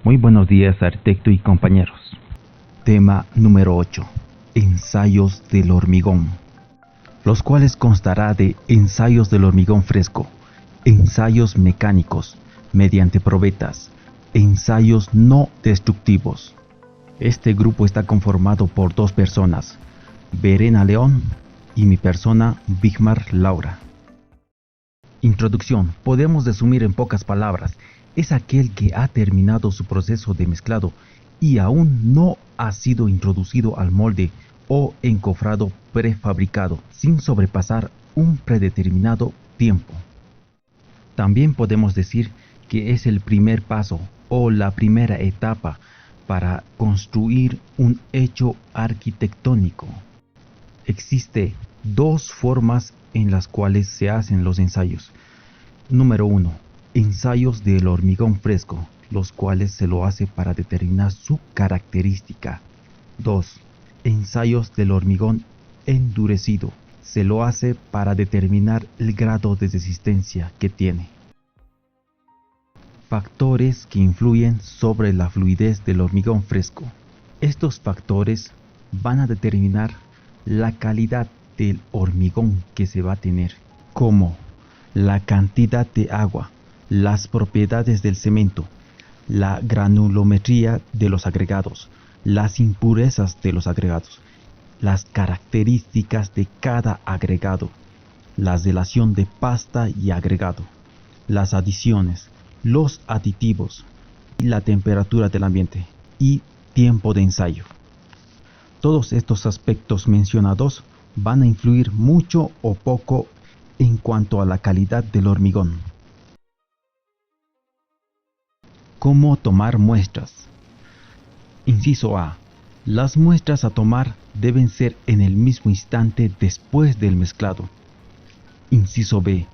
Muy buenos días, arquitecto y compañeros. Tema número 8. Ensayos del hormigón, los cuales constará de ensayos del hormigón fresco, ensayos mecánicos, mediante probetas, ensayos no destructivos. Este grupo está conformado por 2 personas, Verena León y mi persona, Vigmar Laura. Introducción. Podemos resumir en pocas palabras. Es aquel que ha terminado su proceso de mezclado y aún no ha sido introducido al molde o encofrado prefabricado, sin sobrepasar un predeterminado tiempo. También podemos decir que es el primer paso o la primera etapa para construir un hecho arquitectónico. Existe 2 formas en las cuales se hacen los ensayos. Número 1. Ensayos del hormigón fresco, los cuales se lo hace para determinar su característica. 2. Ensayos del hormigón endurecido, se lo hace para determinar el grado de resistencia que tiene. Factores que influyen sobre la fluidez del hormigón fresco. Estos factores van a determinar la calidad del hormigón que se va a tener, como la cantidad de agua, las propiedades del cemento, la granulometría de los agregados, las impurezas de los agregados, las características de cada agregado, la relación de pasta y agregado, las adiciones, los aditivos, y la temperatura del ambiente y tiempo de ensayo. Todos estos aspectos mencionados van a influir mucho o poco en cuanto a la calidad del hormigón. ¿Cómo tomar muestras? Inciso A. Las muestras a tomar deben ser en el mismo instante después del mezclado. Inciso B.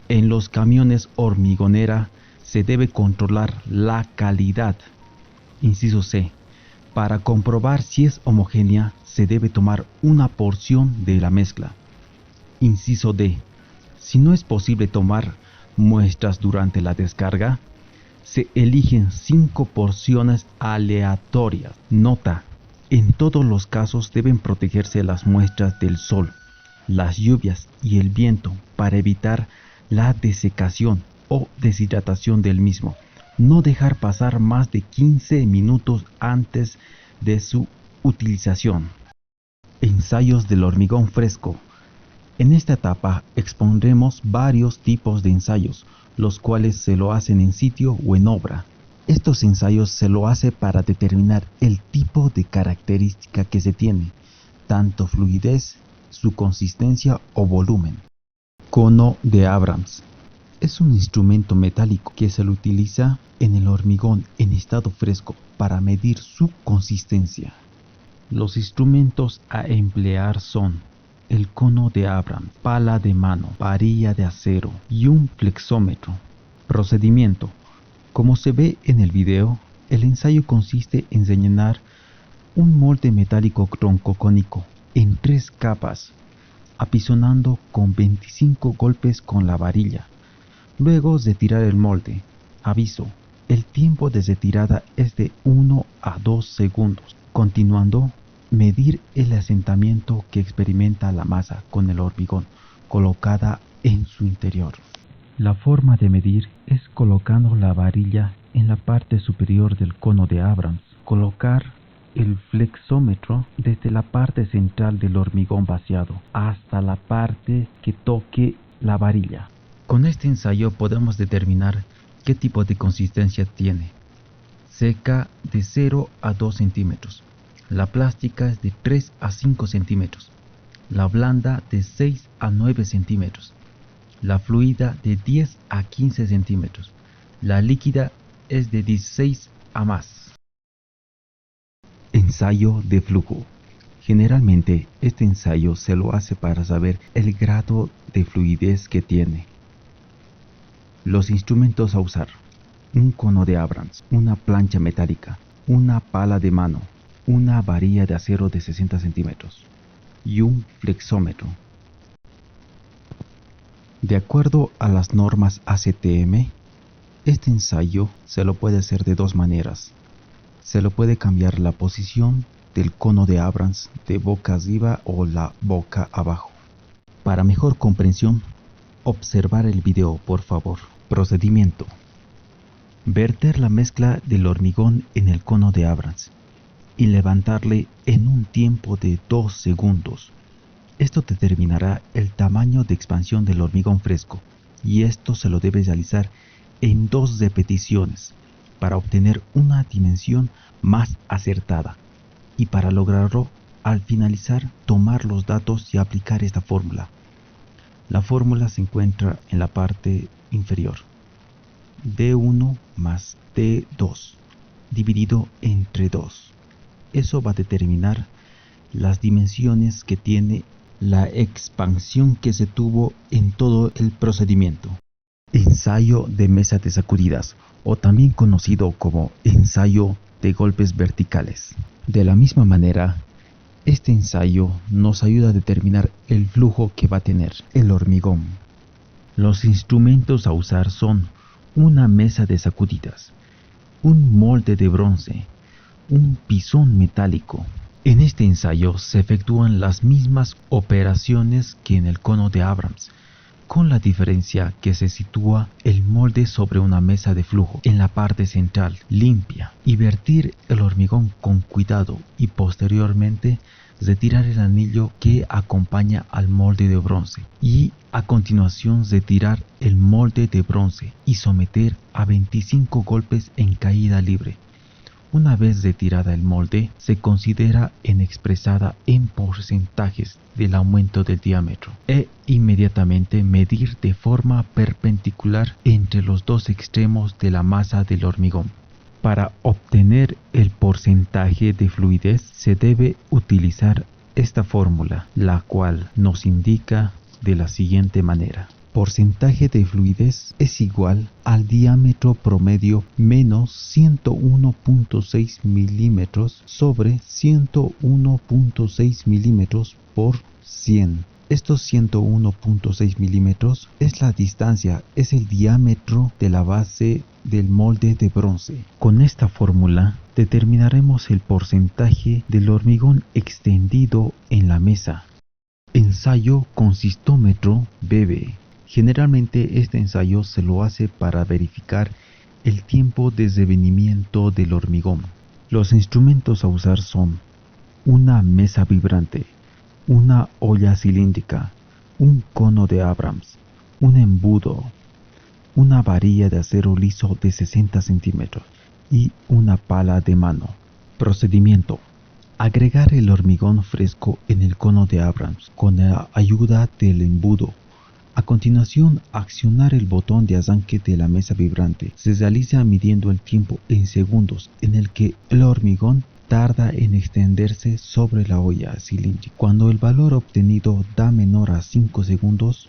En los camiones hormigonera se debe controlar la calidad. Inciso C. Para comprobar si es homogénea, se debe tomar una porción de la mezcla. Inciso D. Si no es posible tomar muestras durante la descarga, se eligen 5 porciones aleatorias. Nota: en todos los casos deben protegerse las muestras del sol, las lluvias y el viento para evitar la desecación o deshidratación del mismo. No dejar pasar más de 15 minutos antes de su utilización. Ensayos del hormigón fresco. En esta etapa expondremos varios tipos de ensayos, los cuales se lo hacen en sitio o en obra. Estos ensayos se lo hace para determinar el tipo de característica que se tiene, tanto fluidez, su consistencia o volumen. Cono de Abrams. Es un instrumento metálico que se lo utiliza en el hormigón en estado fresco para medir su consistencia. Los instrumentos a emplear son el cono de Abrams, pala de mano, varilla de acero y un flexómetro. Procedimiento. Como se ve en el video, el ensayo consiste en rellenar un molde metálico troncocónico en 3 capas, apisonando con 25 golpes con la varilla. Luego retirar el molde. Aviso: el tiempo de retirada es de 1 a 2 segundos. Continuando, medir el asentamiento que experimenta la masa con el hormigón colocada en su interior. La forma de medir es colocando la varilla en la parte superior del cono de Abrams. Colocar el flexómetro desde la parte central del hormigón vaciado hasta la parte que toque la varilla. Con este ensayo podemos determinar qué tipo de consistencia tiene. Seca de 0 a 2 centímetros. La plástica es de 3 a 5 centímetros. La blanda de 6 a 9 centímetros. La fluida de 10 a 15 centímetros. La líquida es de 16 a más. Ensayo de flujo. Generalmente este ensayo se lo hace para saber el grado de fluidez que tiene. Los instrumentos a usar: un cono de Abrams, una plancha metálica, una pala de mano, una varilla de acero de 60 centímetros y un flexómetro. De acuerdo a las normas ACTM, Este ensayo se lo puede hacer de dos maneras. Se lo puede cambiar la posición del cono de Abrams de boca arriba o la boca abajo. Para mejor comprensión, observar el video, por favor. Procedimiento: verter la mezcla del hormigón en el cono de Abrams y levantarle en un tiempo de 2 segundos. Esto determinará el tamaño de expansión del hormigón fresco, y esto se lo debe realizar en 2 repeticiones para obtener una dimensión más acertada. Y para lograrlo, al finalizar, tomar los datos y aplicar esta fórmula. La fórmula se encuentra en la parte inferior. D1 más D2 dividido entre 2. Eso va a determinar las dimensiones que tiene la expansión que se tuvo en todo el procedimiento. Ensayo de mesa de sacudidas, o también conocido como ensayo de golpes verticales. De la misma manera, este ensayo nos ayuda a determinar el flujo que va a tener el hormigón. Los instrumentos a usar son una mesa de sacudidas, un molde de bronce, un pisón metálico. En este ensayo se efectúan las mismas operaciones que en el cono de Abrams, con la diferencia que se sitúa el molde sobre una mesa de flujo en la parte central, limpia, y vertir el hormigón con cuidado y posteriormente retirar el anillo que acompaña al molde de bronce y a continuación retirar el molde de bronce y someter a 25 golpes en caída libre. Una vez retirada el molde, se considera en expresada en porcentajes del aumento del diámetro e inmediatamente medir de forma perpendicular entre los dos extremos de la masa del hormigón. Para obtener el porcentaje de fluidez se debe utilizar esta fórmula, la cual nos indica de la siguiente manera. Porcentaje de fluidez es igual al diámetro promedio menos 101.6 milímetros sobre 101.6 milímetros por 100. Estos 101.6 milímetros es la distancia, es el diámetro de la base del molde de bronce. Con esta fórmula determinaremos el porcentaje del hormigón extendido en la mesa. Ensayo consistómetro BB. Generalmente este ensayo se lo hace para verificar el tiempo de revenimiento del hormigón. Los instrumentos a usar son una mesa vibrante, una olla cilíndrica, un cono de Abrams, un embudo, una varilla de acero liso de 60 centímetros y una pala de mano. Procedimiento: agregar el hormigón fresco en el cono de Abrams con la ayuda del embudo. A continuación, accionar el botón de arranque de la mesa vibrante. Se realiza midiendo el tiempo en segundos en el que el hormigón tarda en extenderse sobre la olla cilíndrica. Cuando el valor obtenido da menor a 5 segundos,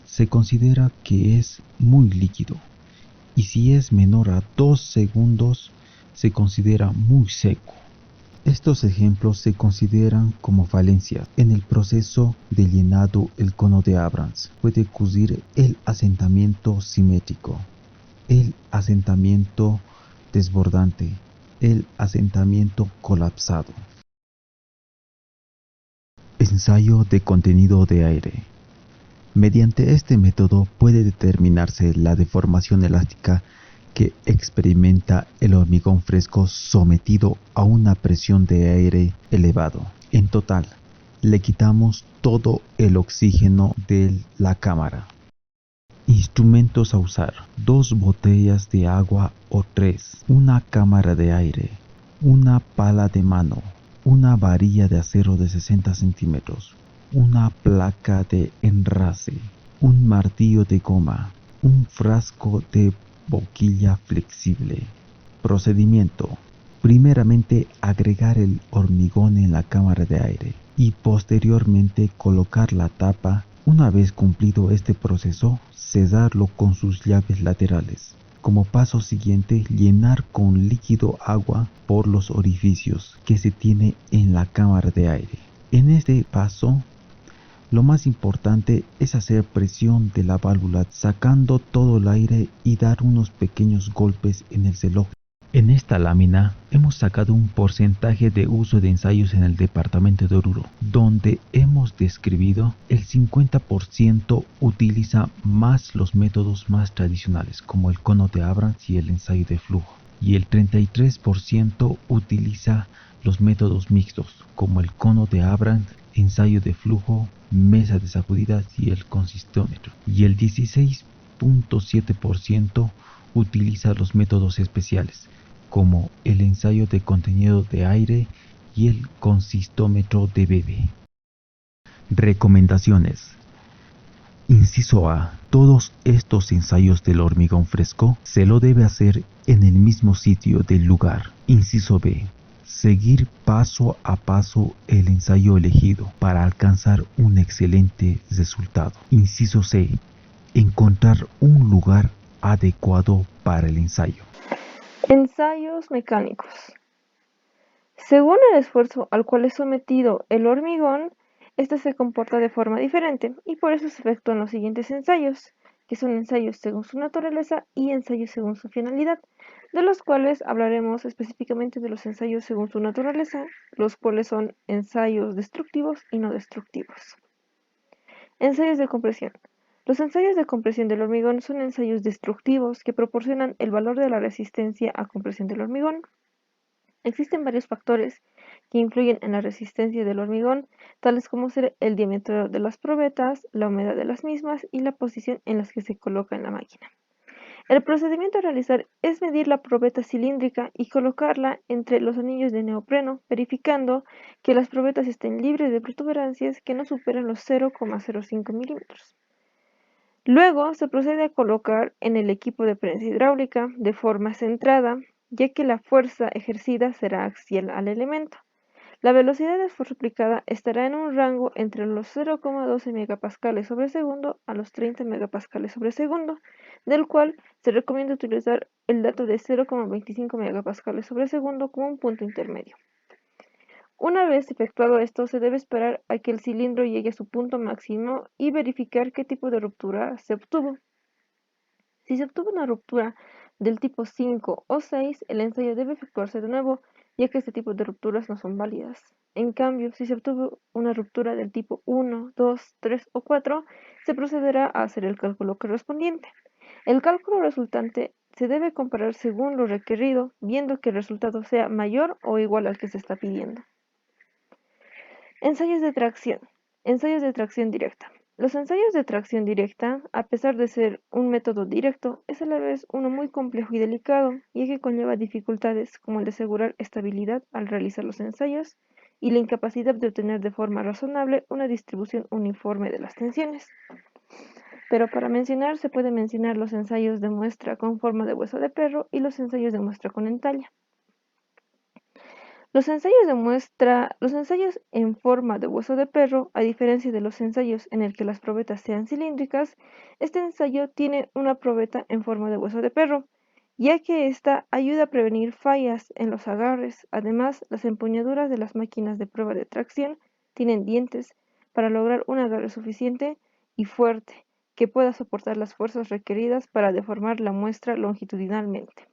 se considera que es muy líquido. Y si es menor a 2 segundos, se considera muy seco. Estos ejemplos se consideran como falencias. En el proceso de llenado el cono de Abrams puede ocurrir el asentamiento simétrico, el asentamiento desbordante, el asentamiento colapsado. Ensayo de contenido de aire. Mediante este método puede determinarse la deformación elástica que experimenta el hormigón fresco sometido a una presión de aire elevado. En total, le quitamos todo el oxígeno de la cámara. Instrumentos a usar: 2 botellas de agua o 3, una cámara de aire, una pala de mano, una varilla de acero de 60 centímetros, una placa de enrase, un martillo de goma, un frasco de boquilla flexible. Procedimiento: primeramente agregar el hormigón en la cámara de aire y posteriormente colocar la tapa. Una vez cumplido este proceso, cerrarlo con sus llaves laterales. Como paso siguiente, llenar con líquido agua por los orificios que se tiene en la cámara de aire. En este paso, Lo más importante es hacer presión de la válvula sacando todo el aire y dar unos pequeños golpes en el celófano. En esta lámina hemos sacado un porcentaje de uso de ensayos en el departamento de Oruro, donde hemos describido el 50% utiliza más los métodos más tradicionales, como el cono de Abrams y el ensayo de flujo, y el 33% utiliza los métodos mixtos, como el cono de Abrams, ensayo de flujo, mesa de sacudidas y el consistómetro, y el 16.7% utiliza los métodos especiales, como el ensayo de contenido de aire y el consistómetro de Bebe. Recomendaciones. Inciso A. Todos estos ensayos del hormigón fresco se lo debe hacer en el mismo sitio del lugar. Inciso B. Seguir paso a paso el ensayo elegido para alcanzar un excelente resultado. Inciso C. Encontrar un lugar adecuado para el ensayo. Ensayos mecánicos. Según el esfuerzo al cual es sometido el hormigón, este se comporta de forma diferente y por eso se efectúan los siguientes ensayos, que son ensayos según su naturaleza y ensayos según su finalidad, de los cuales hablaremos específicamente de los ensayos según su naturaleza, los cuales son ensayos destructivos y no destructivos. Ensayos de compresión. Los ensayos de compresión del hormigón son ensayos destructivos que proporcionan el valor de la resistencia a compresión del hormigón. Existen varios factores que influyen en la resistencia del hormigón, tales como ser el diámetro de las probetas, la humedad de las mismas y la posición en la que se coloca en la máquina. El procedimiento a realizar es medir la probeta cilíndrica y colocarla entre los anillos de neopreno, verificando que las probetas estén libres de protuberancias que no superen los 0,05 milímetros. Luego se procede a colocar en el equipo de prensa hidráulica de forma centrada, ya que la fuerza ejercida será axial al elemento. La velocidad de esfuerzo aplicada estará en un rango entre los 0,12 megapascales sobre segundo a los 30 megapascales sobre segundo, del cual se recomienda utilizar el dato de 0,25 megapascales sobre segundo como un punto intermedio. Una vez efectuado esto, se debe esperar a que el cilindro llegue a su punto máximo y verificar qué tipo de ruptura se obtuvo. Si se obtuvo una ruptura del tipo 5 o 6, el ensayo debe efectuarse de nuevo, ya que este tipo de rupturas no son válidas. En cambio, si se obtuvo una ruptura del tipo 1, 2, 3 o 4, se procederá a hacer el cálculo correspondiente. El cálculo resultante se debe comparar según lo requerido, viendo que el resultado sea mayor o igual al que se está pidiendo. Ensayos de tracción. Ensayos de tracción directa. Los ensayos de tracción directa, a pesar de ser un método directo, es a la vez uno muy complejo y delicado, ya que conlleva dificultades como el de asegurar estabilidad al realizar los ensayos y la incapacidad de obtener de forma razonable una distribución uniforme de las tensiones. Pero para mencionar, se puede mencionar los ensayos de muestra con forma de hueso de perro y los ensayos de muestra con entalla. Los ensayos en forma de hueso de perro, a diferencia de los ensayos en el que las probetas sean cilíndricas, este ensayo tiene una probeta en forma de hueso de perro, ya que esta ayuda a prevenir fallas en los agarres. Además, las empuñaduras de las máquinas de prueba de tracción tienen dientes para lograr un agarre suficiente y fuerte que pueda soportar las fuerzas requeridas para deformar la muestra longitudinalmente.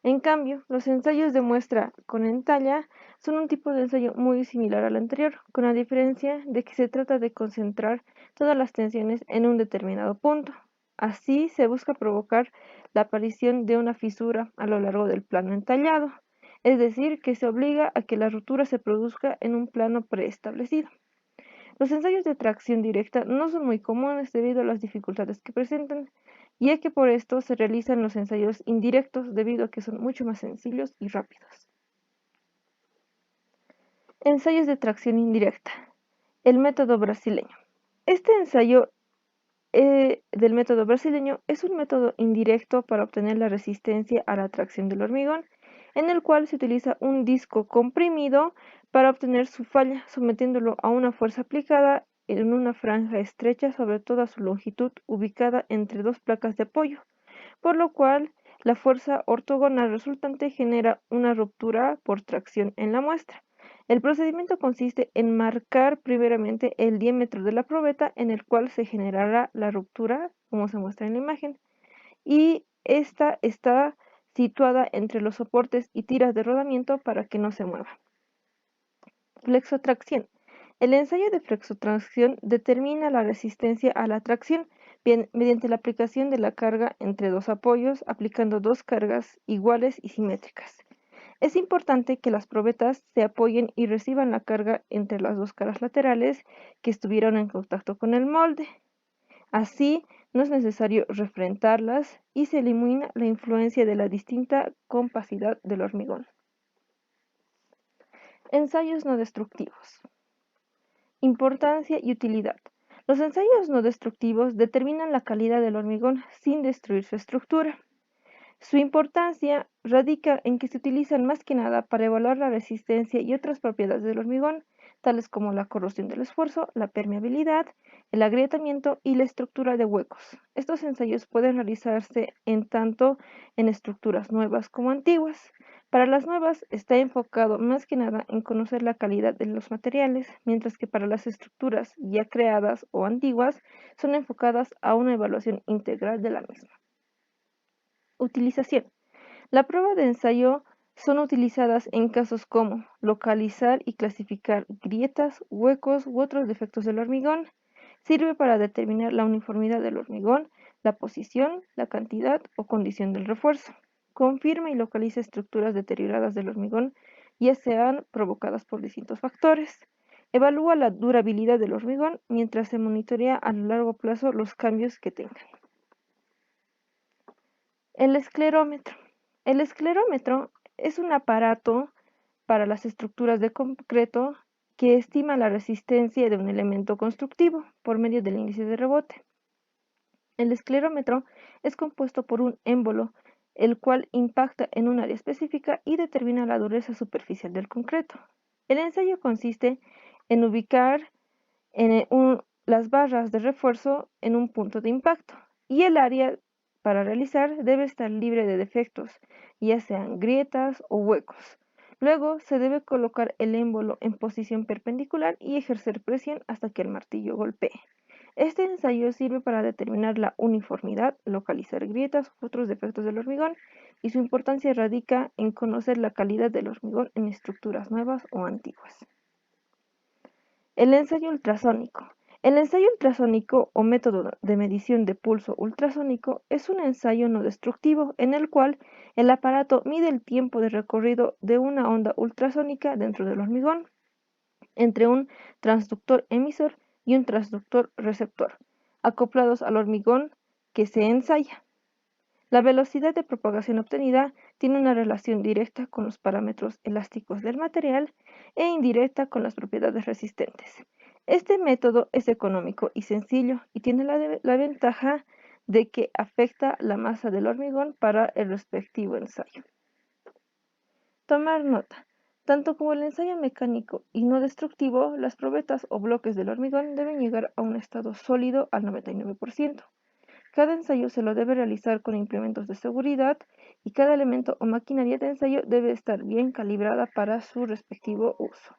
En cambio, los ensayos de muestra con entalla son un tipo de ensayo muy similar al anterior, con la diferencia de que se trata de concentrar todas las tensiones en un determinado punto. Así se busca provocar la aparición de una fisura a lo largo del plano entallado, es decir, que se obliga a que la ruptura se produzca en un plano preestablecido. Los ensayos de tracción directa no son muy comunes debido a las dificultades que presentan, ya que por esto se realizan los ensayos indirectos debido a que son mucho más sencillos y rápidos. Ensayos de tracción indirecta. El método brasileño. Este ensayo del método brasileño es un método indirecto para obtener la resistencia a la tracción del hormigón, en el cual se utiliza un disco comprimido para obtener su falla, sometiéndolo a una fuerza aplicada en una franja estrecha sobre toda su longitud, ubicada entre dos placas de apoyo, por lo cual la fuerza ortogonal resultante genera una ruptura por tracción en la muestra. El procedimiento consiste en marcar primeramente el diámetro de la probeta en el cual se generará la ruptura, como se muestra en la imagen, y esta está situada entre los soportes y tiras de rodamiento para que no se mueva. Flexotracción. El ensayo de flexotracción determina la resistencia a la tracción mediante la aplicación de la carga entre dos apoyos, aplicando dos cargas iguales y simétricas. Es importante que las probetas se apoyen y reciban la carga entre las dos caras laterales que estuvieron en contacto con el molde. Así, no es necesario refrentarlas y se elimina la influencia de la distinta compacidad del hormigón. Ensayos no destructivos. Importancia y utilidad. Los ensayos no destructivos determinan la calidad del hormigón sin destruir su estructura. Su importancia radica en que se utilizan más que nada para evaluar la resistencia y otras propiedades del hormigón, tales como la corrosión del esfuerzo, la permeabilidad, el agrietamiento y la estructura de huecos. Estos ensayos pueden realizarse tanto en estructuras nuevas como antiguas. Para las nuevas está enfocado más que nada en conocer la calidad de los materiales, mientras que para las estructuras ya creadas o antiguas son enfocadas a una evaluación integral de la misma. Utilización. La prueba de ensayo son utilizadas en casos como localizar y clasificar grietas, huecos u otros defectos del hormigón. Sirve para determinar la uniformidad del hormigón, la posición, la cantidad o condición del refuerzo. Confirma y localiza estructuras deterioradas del hormigón, ya sean provocadas por distintos factores. Evalúa la durabilidad del hormigón mientras se monitorea a largo plazo los cambios que tengan. El esclerómetro. El esclerómetro es un aparato para las estructuras de concreto que estima la resistencia de un elemento constructivo por medio del índice de rebote. El esclerómetro es compuesto por un émbolo, el cual impacta en un área específica y determina la dureza superficial del concreto. El ensayo consiste en ubicar las barras de refuerzo en un punto de impacto y el área para realizar debe estar libre de defectos, ya sean grietas o huecos. Luego se debe colocar el émbolo en posición perpendicular y ejercer presión hasta que el martillo golpee. Este ensayo sirve para determinar la uniformidad, localizar grietas u otros defectos del hormigón, y su importancia radica en conocer la calidad del hormigón en estructuras nuevas o antiguas. El ensayo ultrasónico. El ensayo ultrasónico o método de medición de pulso ultrasónico es un ensayo no destructivo en el cual el aparato mide el tiempo de recorrido de una onda ultrasónica dentro del hormigón entre un transductor emisor y un transductor receptor, acoplados al hormigón que se ensaya. La velocidad de propagación obtenida tiene una relación directa con los parámetros elásticos del material e indirecta con las propiedades resistentes. Este método es económico y sencillo y tiene la ventaja de que afecta la masa del hormigón para el respectivo ensayo. Tomar nota. Tanto como el ensayo mecánico y no destructivo, las probetas o bloques del hormigón deben llegar a un estado sólido al 99%. Cada ensayo se lo debe realizar con implementos de seguridad y cada elemento o maquinaria de ensayo debe estar bien calibrada para su respectivo uso.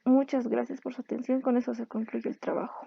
Muchas gracias por su atención. Con eso se concluye el trabajo.